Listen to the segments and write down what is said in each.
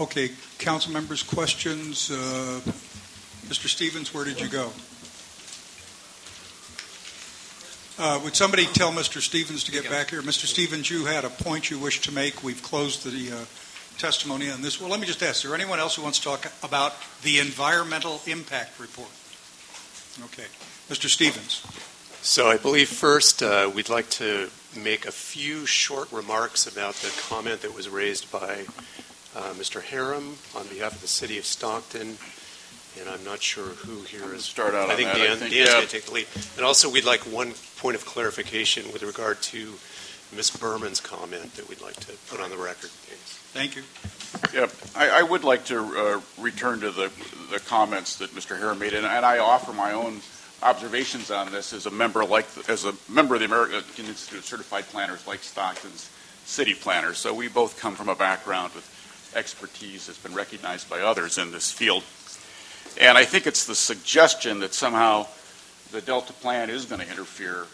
Okay, council members, questions? Mr. Stevens, where did you go? Would somebody tell Mr. Stevens to get back here? Mr. Stevens, you had a point you wished to make. We've closed the testimony on this. Well, let me just ask, is there anyone else who wants to talk about the environmental impact report? Okay. Mr. Stevens. So I believe first we'd like to make a few short remarks about the comment that was raised by Mr. Harum on behalf of the City of Stockton. And I'm not sure who here is. Start out I think on that. Dan's going to take the lead. And also we'd like one point of clarification with regard to Ms. Berman's comment that we'd like to put on the record. Thank you. Yeah, I would like to return to the comments that Mr. Harum made, and I offer my own observations on this as a member of the American Institute of Certified Planners, like Stockton's city planners. So we both come from a background with expertise that's been recognized by others in this field. And I think it's the suggestion that somehow the Delta Plan is going to interfere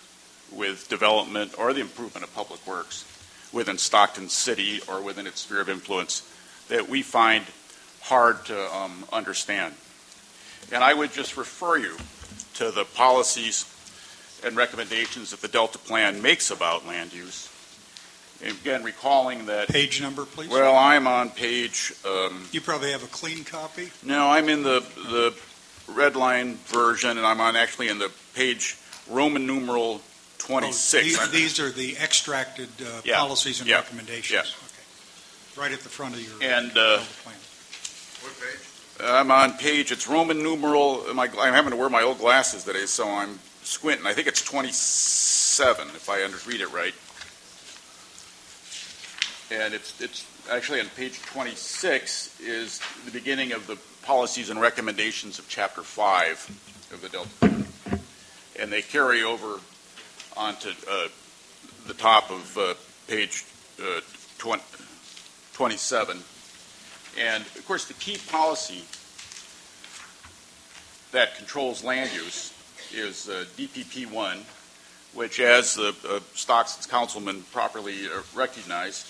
with development or the improvement of public works within Stockton City or within its sphere of influence that we find hard to understand. And I would just refer you to the policies and recommendations that the Delta Plan makes about land use. And again, recalling that... Page number, please. Well, I'm on page... you probably have a clean copy? No, I'm in the red line version, and I'm actually in the page Roman numeral 26. Oh, these are the extracted policies and recommendations. Yeah. Okay. Right at the front of your plan. What page? I'm on page, it's Roman numeral, I'm having to wear my old glasses today, so I'm squinting. I think it's 27, if I read it right. And it's actually on page 26 is the beginning of the policies and recommendations of Chapter 5 of the Delta Plan. And they carry over onto the top of page 27. And, of course, the key policy that controls land use is DPP-1, which, as the Stockton's councilman properly recognized,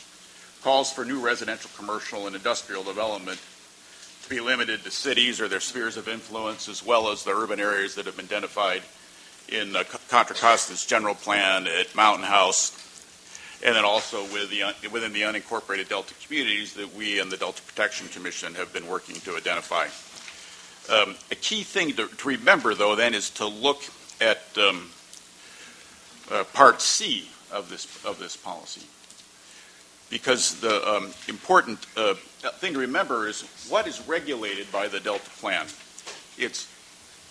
calls for new residential, commercial, and industrial development to be limited to cities or their spheres of influence, as well as the urban areas that have been identified in Contra Costa's general plan at Mountain House, and then also within the unincorporated Delta communities that we and the Delta Protection Commission have been working to identify. A key thing to remember, though, then, is to look at Part C of this policy, because the important thing to remember is what is regulated by the Delta Plan. It's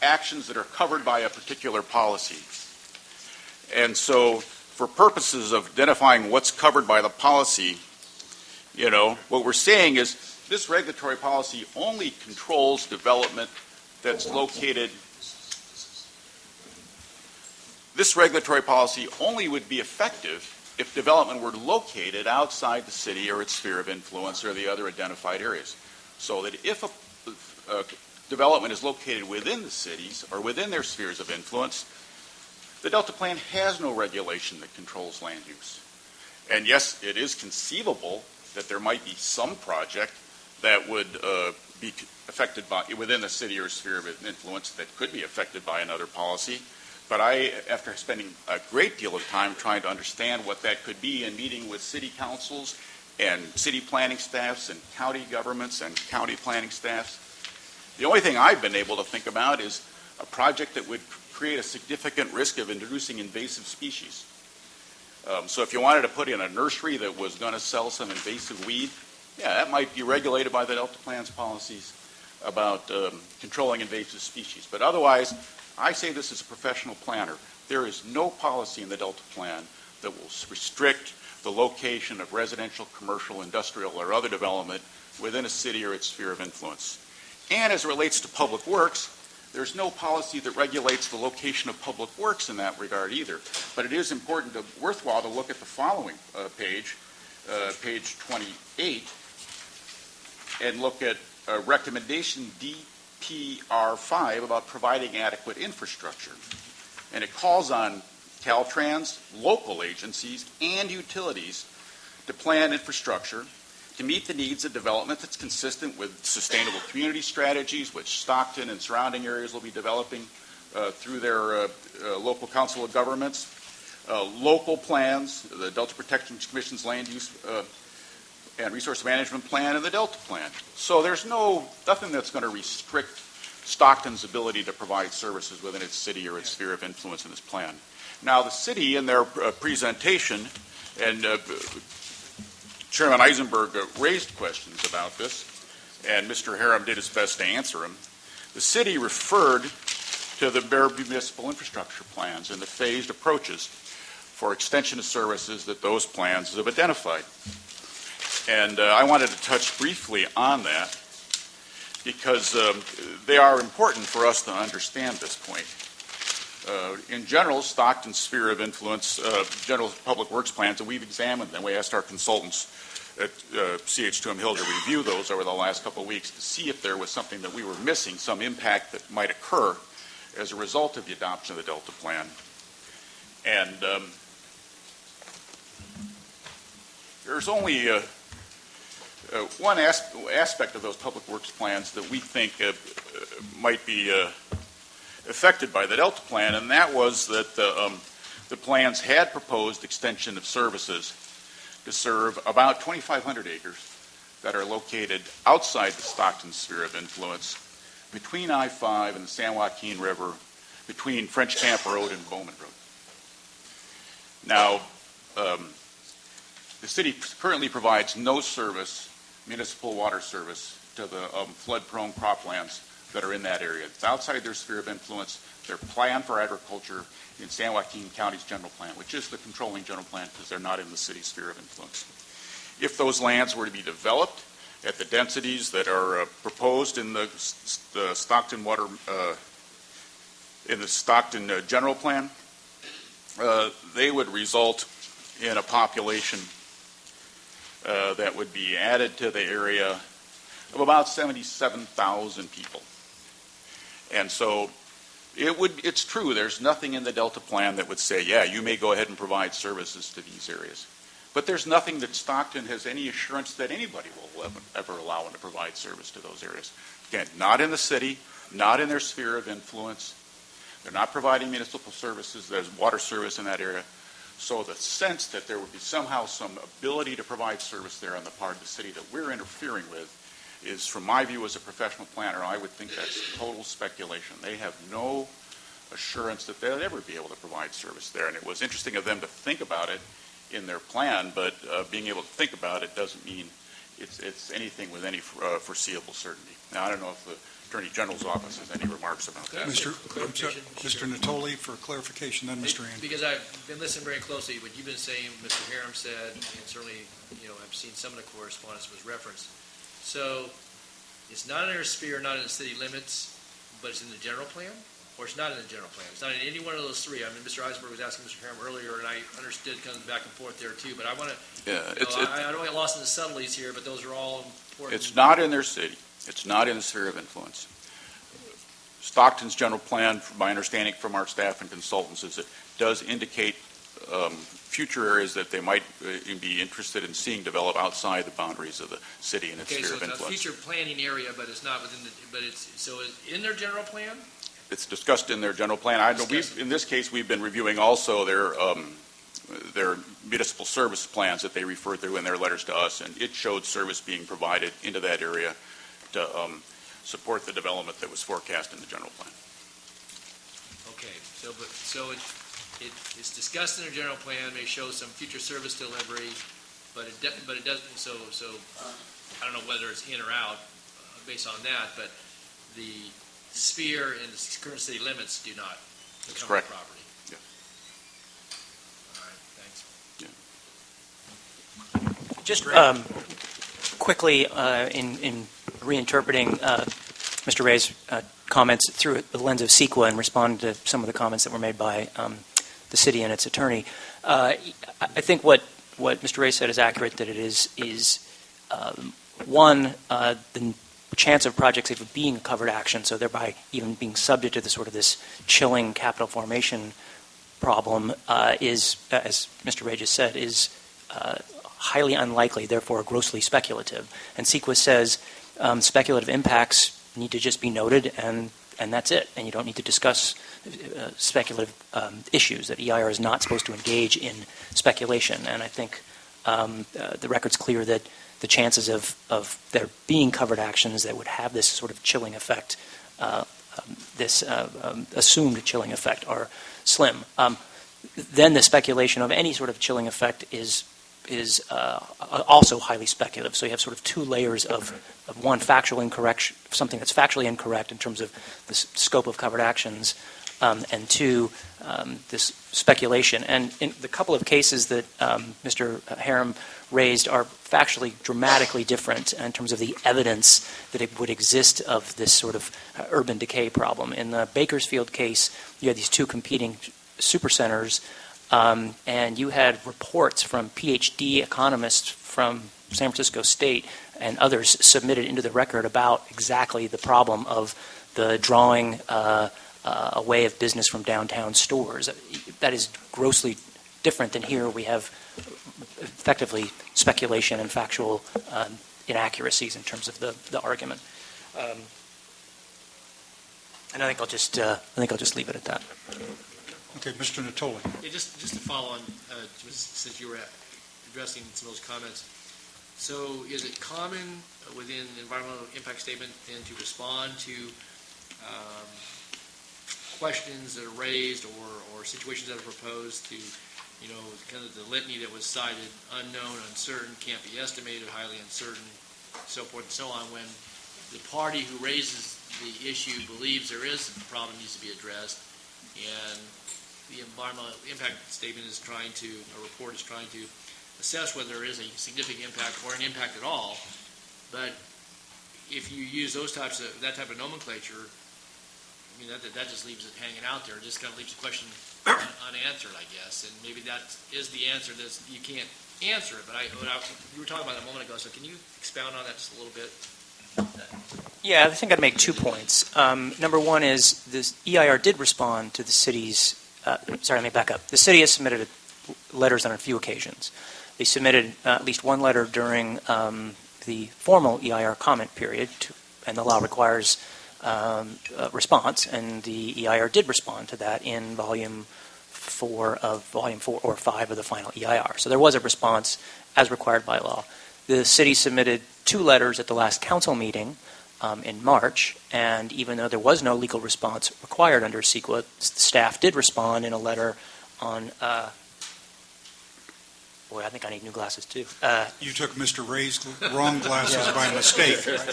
actions that are covered by a particular policy. And so for purposes of identifying what's covered by the policy, what we're saying is this regulatory policy only controls development that's located. This regulatory policy only would be effective if development were located outside the city or its sphere of influence or the other identified areas. So that if a development is located within the cities or within their spheres of influence, the Delta Plan has no regulation that controls land use. And yes, it is conceivable that there might be some project that would be affected by within the city or sphere of influence that could be affected by another policy. But after spending a great deal of time trying to understand what that could be and meeting with city councils and city planning staffs and county governments and county planning staffs, the only thing I've been able to think about is a project that would create a significant risk of introducing invasive species. So if you wanted to put in a nursery that was going to sell some invasive weed, that might be regulated by the Delta Plan's policies about controlling invasive species. But otherwise, I say this as a professional planner. There is no policy in the Delta Plan that will restrict the location of residential, commercial, industrial, or other development within a city or its sphere of influence. And as it relates to public works, there's no policy that regulates the location of public works in that regard either. But it is worthwhile to look at the following page, page 28, and look at recommendation DPR5 about providing adequate infrastructure. And it calls on Caltrans, local agencies, and utilities to plan infrastructure to meet the needs of development that's consistent with sustainable community strategies, which Stockton and surrounding areas will be developing through their local council of governments, local plans, the Delta Protection Commission's land use and resource management plan, and the Delta plan. So there's nothing that's going to restrict Stockton's ability to provide services within its city or its sphere of influence in this plan. Now, the city, in their presentation, and Chairman Eisenberg raised questions about this, and Mr. Harum did his best to answer them. The city referred to the municipal infrastructure plans and the phased approaches for extension of services that those plans have identified. And I wanted to touch briefly on that because they are important for us to understand this point. In general, Stockton's sphere of influence, general public works plans, and we've examined them. We asked our consultants at CH2M Hill to review those over the last couple of weeks to see if there was something that we were missing, some impact that might occur as a result of the adoption of the Delta Plan. And there's only one aspect of those public works plans that we think might be affected by the Delta Plan, and that was that the plans had proposed extension of services to serve about 2,500 acres that are located outside the Stockton sphere of influence, between I-5 and the San Joaquin River, between French Camp Road and Bowman Road. Now, the city currently provides no service, municipal water service, to the flood-prone croplands that are in that area. It's outside their sphere of influence. Their plan for agriculture in San Joaquin County's general plan, which is the controlling general plan because they're not in the city's sphere of influence. If those lands were to be developed at the densities that are proposed in the Stockton general plan, they would result in a population that would be added to the area of about 77,000 people. And so it's true, there's nothing in the Delta Plan that would say, yeah, you may go ahead and provide services to these areas. But there's nothing that Stockton has any assurance that anybody will ever allow them to provide service to those areas. Again, not in the city, not in their sphere of influence. They're not providing municipal services. There's water service in that area. So the sense that there would be somehow some ability to provide service there on the part of the city that we're interfering with is, from my view as a professional planner, I would think that's total speculation. They have no assurance that they'll ever be able to provide service there. And it was interesting of them to think about it in their plan, but being able to think about it doesn't mean it's anything with any foreseeable certainty. Now, I don't know if the Attorney General's office has any remarks about that. Mr. Natoli for clarification, then Mr. Andrews. Because I've been listening very closely to what you've been saying, Mr. Harum said, and certainly, I've seen some of the correspondence was referenced. So it's not in our sphere, not in the city limits, but it's in the general plan, or it's not in the general plan. It's not in any one of those three. I mean, Mr. Eisenberg was asking Mr. Harum earlier, and I understood kind of back and forth there too. But I want to, I don't get lost in the subtleties here, but those are all important. It's not in their city. It's not in the sphere of influence. Stockton's general plan, from my understanding from our staff and consultants, is it does indicate future areas that they might be interested in seeing develop outside the boundaries of the city and its sphere of influence. Okay, so it's a future planning area, but it's not within the. But it's in their general plan. It's discussed in their general plan. I know in this case we've been reviewing also their municipal service plans that they referred to in their letters to us, and it showed service being provided into that area to support the development that was forecast in the general plan. Okay, so it's discussed in the general plan. May show some future service delivery, but it doesn't. So I don't know whether it's in or out based on that, but the sphere and the current city limits do not become the property. Yeah. All right, thanks. Yeah. Just quickly, in reinterpreting Mr. Ray's comments through the lens of CEQA and respond to some of the comments that were made by the city and its attorney, I think what Mr. Ray said is accurate, that it is one, the chance of projects even being a covered action, so thereby even being subject to this chilling capital formation problem is, as Mr. Ray just said, is highly unlikely, therefore grossly speculative. And CEQA says speculative impacts need to just be noted, and that's it. And you don't need to discuss speculative issues, that EIR is not supposed to engage in speculation. And I think the record's clear that the chances of there being covered actions that would have this sort of chilling effect, this assumed chilling effect, are slim. Then the speculation of any sort of chilling effect is also highly speculative. So you have sort of two layers of one, factual incorrect, something that's factually incorrect in terms of the scope of covered actions, and two, this speculation. And in the couple of cases that Mr. Harum raised are factually dramatically different in terms of the evidence that it would exist of this sort of urban decay problem. In the Bakersfield case, you had these two competing supercenters, and you had reports from PhD economists from San Francisco State and others submitted into the record about exactly the problem of the drawing away of business from downtown stores. That is grossly different than here. We have effectively speculation and factual inaccuracies in terms of the argument. And I think I'll just leave it at that. Okay, Mr. Natoli. Yeah, just to follow on, since you were addressing some of those comments. So is it common within the environmental impact statement then to respond to questions that are raised or situations that are proposed to, kind of the litany that was cited, unknown, uncertain, can't be estimated, highly uncertain, so forth and so on, when the party who raises the issue believes there is a problem needs to be addressed, and the environmental impact statement is trying to, a report is trying to assess whether there is a significant impact or an impact at all. But if you use that type of nomenclature, I mean, that just leaves it hanging out there. It just kind of leaves the question unanswered, I guess. And maybe that is the answer. You can't answer it. But you were talking about it a moment ago, so can you expound on that just a little bit? Yeah, I think I'd make 2 points. Number one is this EIR did respond to the city's let me back up. The city has submitted letters on a few occasions. They submitted at least one letter during the formal EIR comment period, and the law requires a response, and the EIR did respond to that in volume 4 or 5 of the final EIR. So there was a response as required by law. The city submitted 2 letters at the last council meeting in March, and even though there was no legal response required under CEQA, staff did respond in a letter on boy, I think I need new glasses too. You took Mr. Ray's wrong glasses by mistake. Yeah.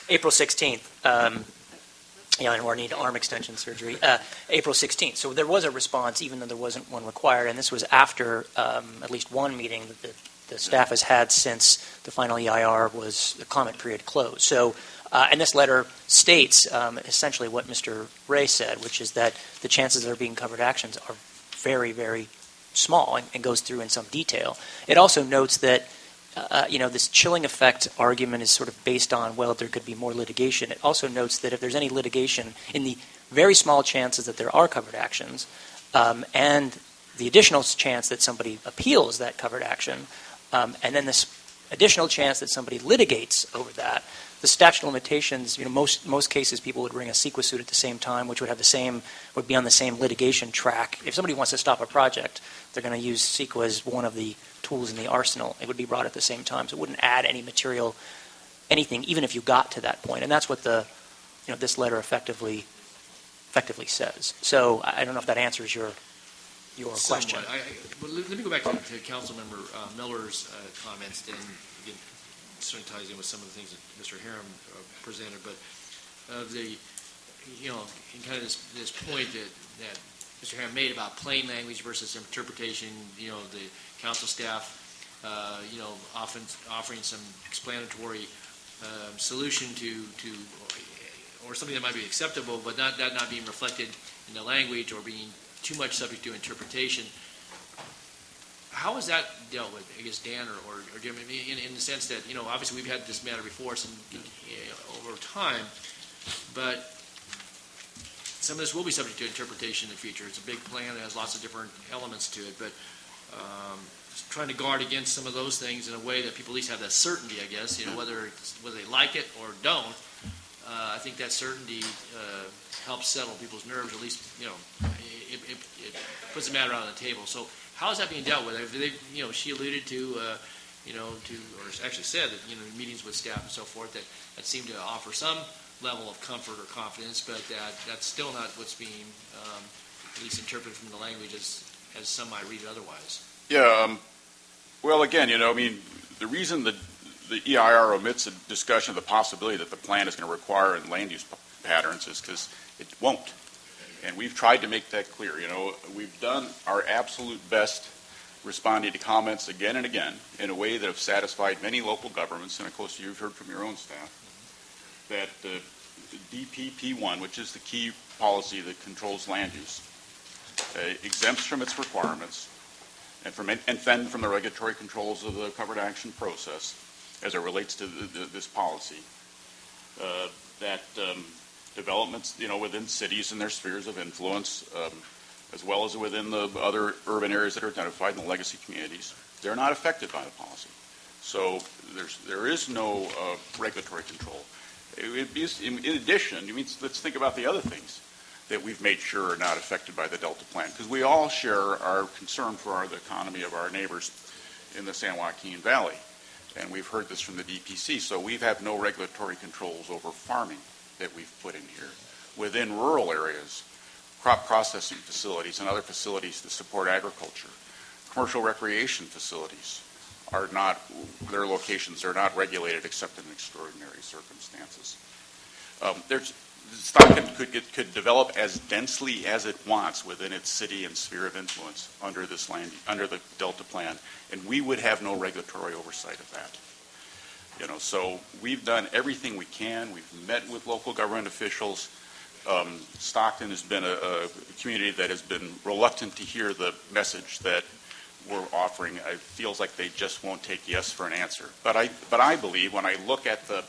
April 16th. Or need arm extension surgery. April 16th. So there was a response, even though there wasn't one required, and this was after at least one meeting that the staff has had since the final EIR was the comment period closed. So, and this letter states essentially what Mr. Ray said, which is that the chances of there being covered actions are very, very small, and goes through in some detail. It also notes that this chilling effect argument is sort of based on, well, there could be more litigation. It also notes that if there's any litigation, in the very small chances that there are covered actions, and the additional chance that somebody appeals that covered action, and then this additional chance that somebody litigates over that, the statute of limitations, most cases people would bring a CEQA suit at the same time, which would be on the same litigation track. If somebody wants to stop a project, they're going to use CEQA as one of the tools in the arsenal. It would be brought at the same time, so it wouldn't add any material, anything, even if you got to that point. And that's what this letter effectively says. So I don't know if that answers your question. Let me go back to Councilmember Miller's comments, and again, certainly ties in with some of the things that Mr. Harum presented, but in kind of this point that Mr. Harum made about plain language versus interpretation, the council staff, often offering some explanatory solution to or something that might be acceptable, but that not being reflected in the language or being too much subject to interpretation. How is that dealt with, I guess, Dan or Jim, in the sense that, obviously we've had this matter before over time, but some of this will be subject to interpretation in the future. It's a big plan that has lots of different elements to it, but trying to guard against some of those things in a way that people at least have that certainty, I guess, whether they like it or don't. I think that certainty helps settle people's nerves, or at least, it puts the matter out on the table. So how is that being dealt with? She alluded to, or actually said that, meetings with staff and so forth that seem to offer some level of comfort or confidence, but that's still not what's being at least interpreted from the language as some might read it otherwise. Yeah. Well, again, the reason the EIR omits a discussion of the possibility that the plan is going to require in land use patterns is because it won't. And we've tried to make that clear. We've done our absolute best responding to comments again and again in a way that have satisfied many local governments, and of course you've heard from your own staff, that the DPP1, which is the key policy that controls land use, exempts from its requirements and then from the regulatory controls of the covered action process as it relates to this policy, that developments, within cities and their spheres of influence, as well as within the other urban areas that are identified in the legacy communities, they're not affected by the policy. So there is no regulatory control. In addition, let's think about the other things that we've made sure are not affected by the Delta Plan, because we all share our concern for the economy of our neighbors in the San Joaquin Valley. And we've heard this from the DPC. So we have no regulatory controls over farming that we've put in here. Within rural areas, crop processing facilities and other facilities to support agriculture, commercial recreation facilities are not, their locations are not regulated except in extraordinary circumstances. Stockton could develop as densely as it wants within its city and sphere of influence under the Delta Plan, and we would have no regulatory oversight of that. So we've done everything we can. We've met with local government officials. Stockton has been a community that has been reluctant to hear the message that we're offering. It feels like they just won't take yes for an answer. But I believe when I look at the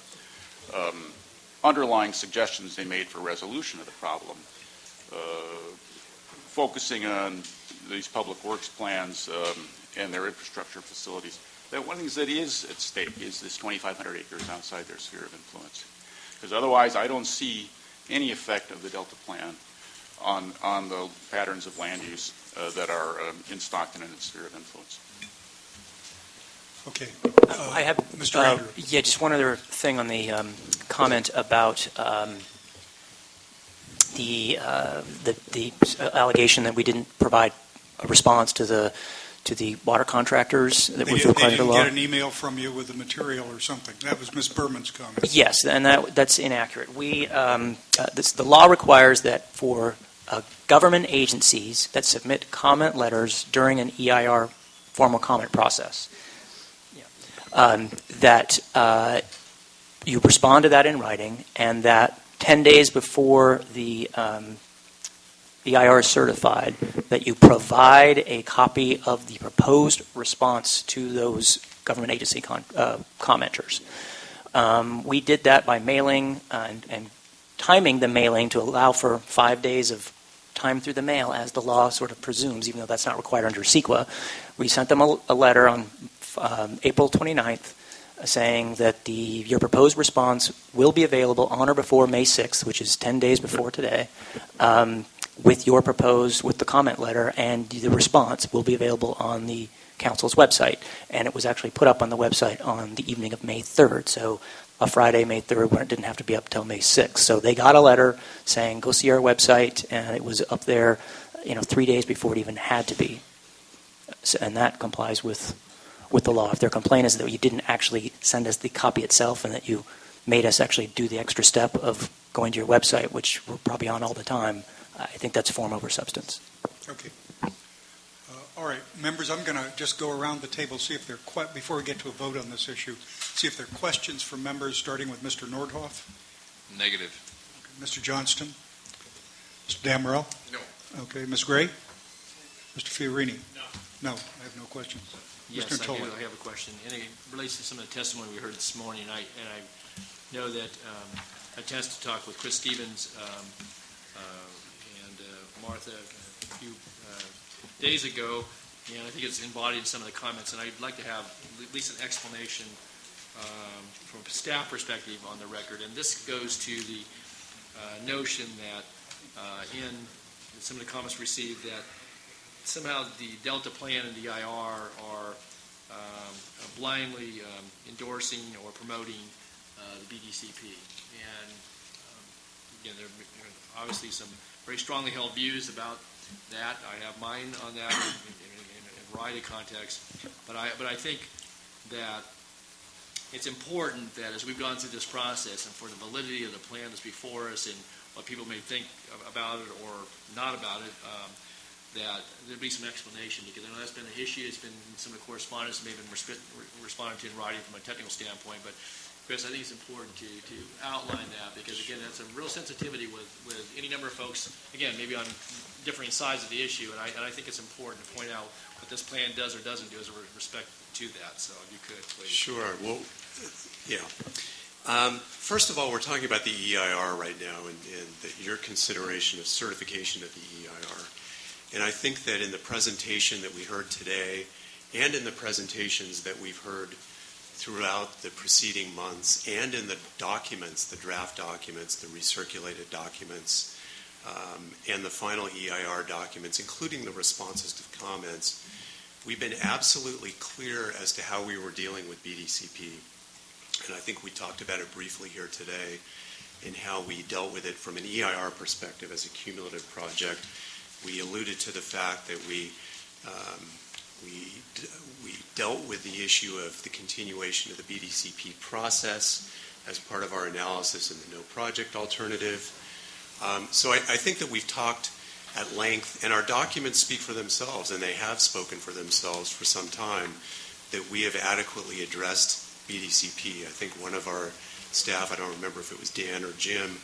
underlying suggestions they made for resolution of the problem, focusing on these public works plans and their infrastructure facilities, that one of the things that is at stake is this 2,500 acres outside their sphere of influence. Because otherwise I don't see any effect of the Delta Plan on the patterns of land use that are in Stockton and its sphere of influence. Okay. I have, Mr. Andrew. Yeah, just one other thing on the comment about the allegation that we didn't provide a response to the water contractors that was required They by law. didn't get an email from you with the material or something. That was Ms. Berman's comment. Yes, and that's inaccurate. The law requires that for government agencies that submit comment letters during an EIR formal comment process, that you respond to that in writing, and that 10 days before the EIR is certified, that you provide a copy of the proposed response to those government agency commenters. We did that by mailing and timing the mailing to allow for 5 days of time through the mail, as the law sort of presumes, even though that's not required under CEQA. We sent them a letter on April 29th saying that your proposed response will be available on or before May 6th, which is 10 days before today, with the comment letter, and the response will be available on the council's website. And it was actually put up on the website on the evening of May 3rd, so a Friday, May 3rd, when it didn't have to be up until May 6th. So they got a letter saying, go see our website, and it was up there 3 days before it even had to be. And that complies with the law. If their complaint is that you didn't actually send us the copy itself and that you made us actually do the extra step of going to your website, which we're probably on all the time, I think that's form over substance. Okay. All right, members, I'm going to just go around the table, see if there are before we get to a vote on this issue, see if there are questions from members, starting with Mr. Nordhoff. Negative. Okay. Mr. Johnston. Mr. Damrell. No. Okay. Ms. Gray. Mr. Fiorini. No. No, I have no questions. Yes, Mr. I do. Tola. I have a question, and it relates to some of the testimony we heard this morning. And I know that I had a chance to talk with Chris Stevens and Martha a few days ago, and I think it's embodied in some of the comments, and I'd like to have at least an explanation from a staff perspective on the record. And this goes to the notion that in some of the comments received that somehow the Delta Plan and the EIR are blindly endorsing or promoting the BDCP. And again, there are obviously some very strongly held views about that. I have mine on that in a variety of contexts. But I think that it's important that as we've gone through this process and for the validity of the plan that's before us and what people may think about it or not about it, that there be some explanation, because I know that's been an issue. It's been some of the correspondence that may have been responded to in writing from a technical standpoint. But Chris, I think it's important to outline that, because again, that's a real sensitivity with any number of folks, again, maybe on differing sides of the issue, and I think it's important to point out what this plan does or doesn't do as a respect to that. So if you could, please. Sure. Well, yeah. First of all, we're talking about the EIR right now and your consideration of certification of the EIR. And I think that in the presentation that we heard today and in the presentations that we've heard throughout the preceding months and in the documents, the draft documents, the recirculated documents, and the final EIR documents, including the responses to the comments, we've been absolutely clear as to how we were dealing with BDCP. And I think we talked about it briefly here today in how we dealt with it from an EIR perspective as a cumulative project. We alluded to the fact that we dealt with the issue of the continuation of the BDCP process as part of our analysis in the no project alternative. So I think that we've talked at length, and our documents speak for themselves, and they have spoken for themselves for some time, that we have adequately addressed BDCP. I think one of our staff, I don't remember if it was Dan or Jim,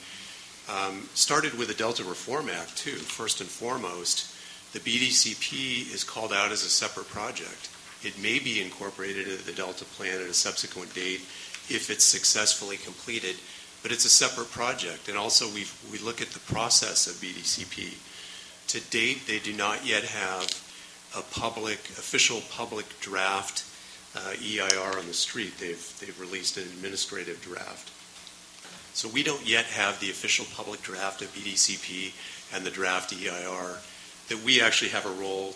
started with the Delta Reform Act too. First and foremost, the BDCP is called out as a separate project. It may be incorporated into the Delta Plan at a subsequent date if it's successfully completed, but it's a separate project. And also we look at the process of BDCP. To date, they do not yet have a official public draft EIR on the street. They've released an administrative draft. So we don't yet have the official public draft of BDCP and the draft EIR that we actually have a role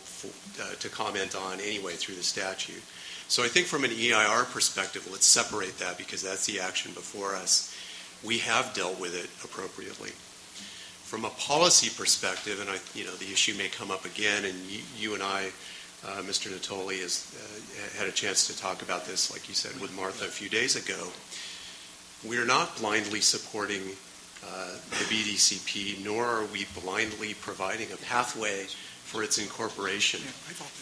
to comment on anyway through the statute. So I think from an EIR perspective, let's separate that, because that's the action before us. We have dealt with it appropriately. From a policy perspective, and the issue may come up again, and you and I, Mr. Natoli, has had a chance to talk about this, like you said, with Martha a few days ago. We're not blindly supporting the BDCP, nor are we blindly providing a pathway for its incorporation.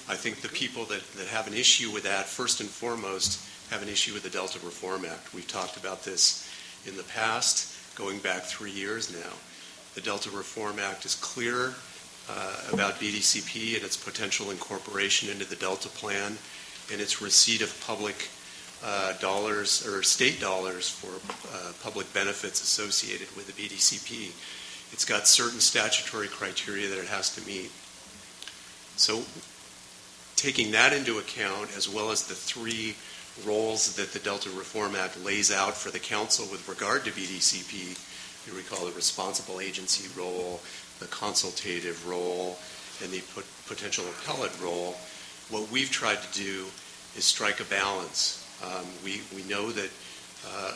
I think the people that have an issue with that, first and foremost, have an issue with the Delta Reform Act. We've talked about this in the past, going back 3 years now. The Delta Reform Act is clear about BDCP and its potential incorporation into the Delta Plan and its receipt of public dollars or state dollars for public benefits associated with the BDCP. It's got certain statutory criteria that it has to meet. So taking that into account, as well as the 3 roles that the Delta Reform Act lays out for the Council with regard to BDCP, you recall the responsible agency role, the consultative role, and the potential appellate role, what we've tried to do is strike a balance. We know that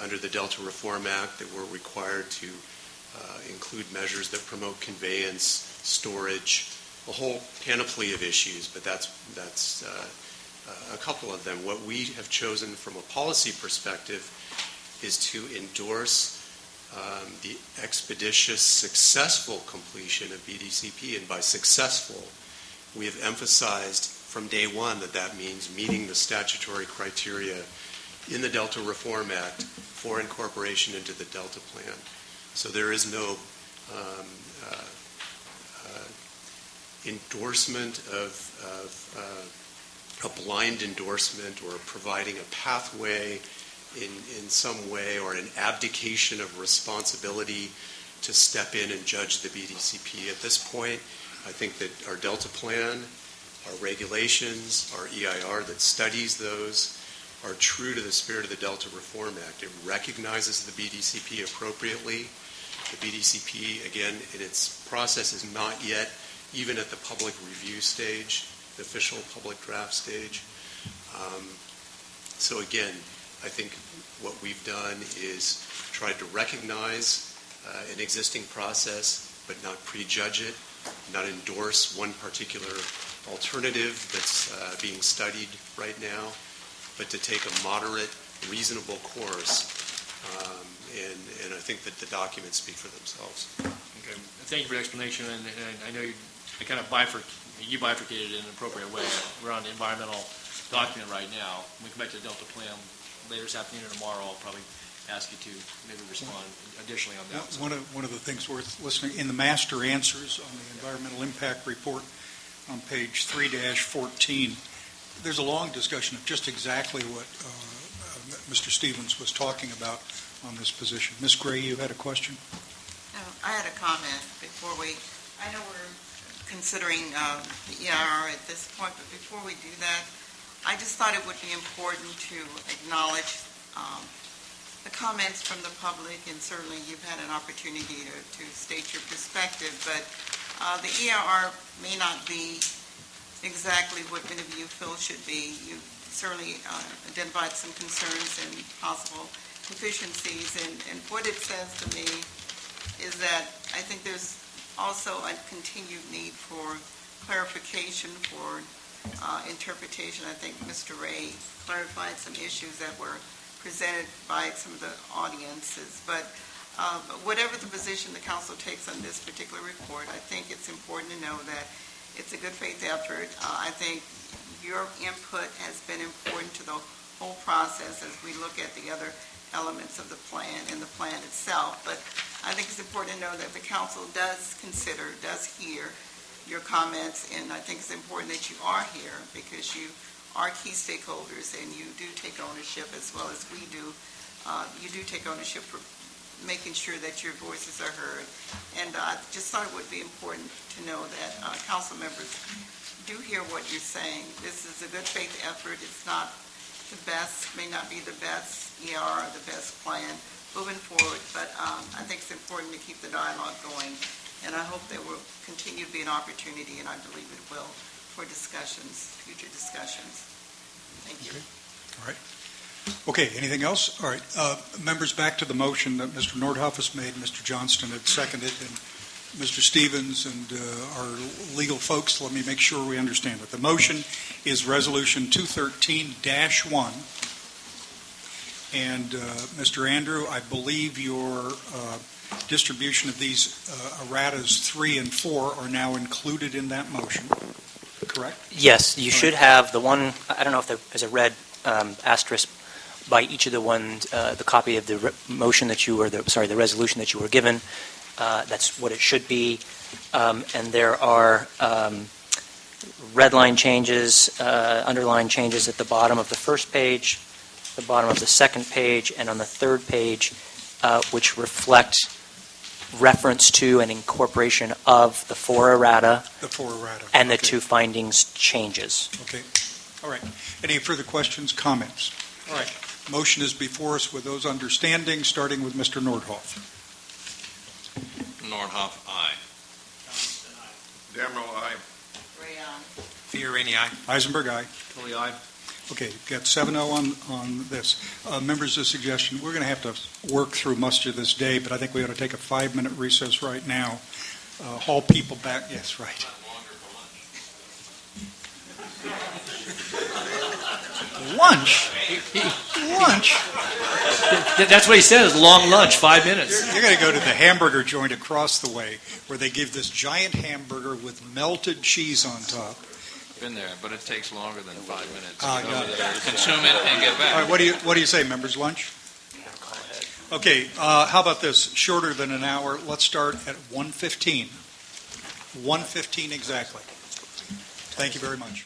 under the Delta Reform Act that we're required to include measures that promote conveyance, storage, a whole panoply of issues, but that's a couple of them. What we have chosen from a policy perspective is to endorse the expeditious, successful completion of BDCP. And by successful, we have emphasized from day one that means meeting the statutory criteria in the Delta Reform Act for incorporation into the Delta Plan. So there is no endorsement of a blind endorsement or providing a pathway in some way, or an abdication of responsibility to step in and judge the BDCP. At this point, I think that our Delta Plan our regulations, our EIR that studies those, are true to the spirit of the Delta Reform Act. It recognizes the BDCP appropriately. The BDCP, again, in its process is not yet even at the public review stage, the official public draft stage. So again, I think what we've done is tried to recognize an existing process, but not prejudge it, not endorse one particular alternative that's being studied right now, but to take a moderate, reasonable course. And I think that the documents speak for themselves. Okay. Thank you for the explanation, and I know you bifurcated it in an appropriate way. We're on the environmental document right now. When we come back to the Delta plan later this afternoon or tomorrow, I'll probably ask you to maybe respond additionally on that. One of the things worth listening, in the master answers on the environmental impact report on page 3-14, there's a long discussion of just exactly what Mr. Stevens was talking about on this position. Ms. Gray, you had a question? I had a comment before I know we're considering the EIR at this point, but before we do that, I just thought it would be important to acknowledge the comments from the public, and certainly you've had an opportunity to state your perspective, but the EIR may not be exactly what many of you feel should be. You certainly identified some concerns and possible deficiencies, and what it says to me is that I think there's also a continued need for clarification, for interpretation. I think Mr. Ray clarified some issues that were presented by some of the audiences, but whatever the position the council takes on this particular report, I think it's important to know that it's a good faith effort. I think your input has been important to the whole process as we look at the other elements of the plan and the plan itself. But I think it's important to know that the council does consider, does hear your comments, and I think it's important that you are here because you are key stakeholders and you do take ownership as well as we do. You do take ownership for making sure that your voices are heard. And I just thought it would be important to know that council members do hear what you're saying. This is a good faith effort. It's not the best, may not be the best ER or the best plan moving forward, but I think it's important to keep the dialogue going. And I hope there will continue to be an opportunity, and I believe it will, for discussions, future discussions. Thank you. Okay. All right. Okay, anything else? All right. Members, back to the motion that Mr. Nordhoff has made, Mr. Johnston had seconded, and Mr. Stevens and our legal folks, let me make sure we understand it. The motion is Resolution 213-1. And Mr. Andrew, I believe your distribution of these erratas 3 and 4 are now included in that motion, correct? Yes, you should have the one, I don't know if there's a red asterisk by each of the ones, the copy of the motion that you were, the resolution that you were given. That's what it should be. And there are red line changes, underline changes at the bottom of the first page, the bottom of the second page, and on the third page, which reflect reference to an incorporation of the 4 errata, and the 2 findings changes. Okay. All right. Any further questions, comments? All right. Motion is before us with those understandings, starting with Mr. Nordhoff. Nordhoff, aye. Johnston, aye. Demerol, aye. Ray, aye. Fiorini, aye. Eisenberg, aye. Totally aye. Okay, got 7-0 on this. Members, a suggestion. We're going to have to work through much of this day, but I think we ought to take a 5-minute recess right now. Haul people back. Yes, right. Lunch? Lunch? That's what he says, long lunch, 5 minutes. You're going to go to the hamburger joint across the way where they give this giant hamburger with melted cheese on top. Been there, but it takes longer than 5 minutes. Got it. Consume it and get back. All right, what do you say, members? Lunch? Okay, how about this? Shorter than an hour. Let's start at 1:15. 1:15 exactly. Thank you very much.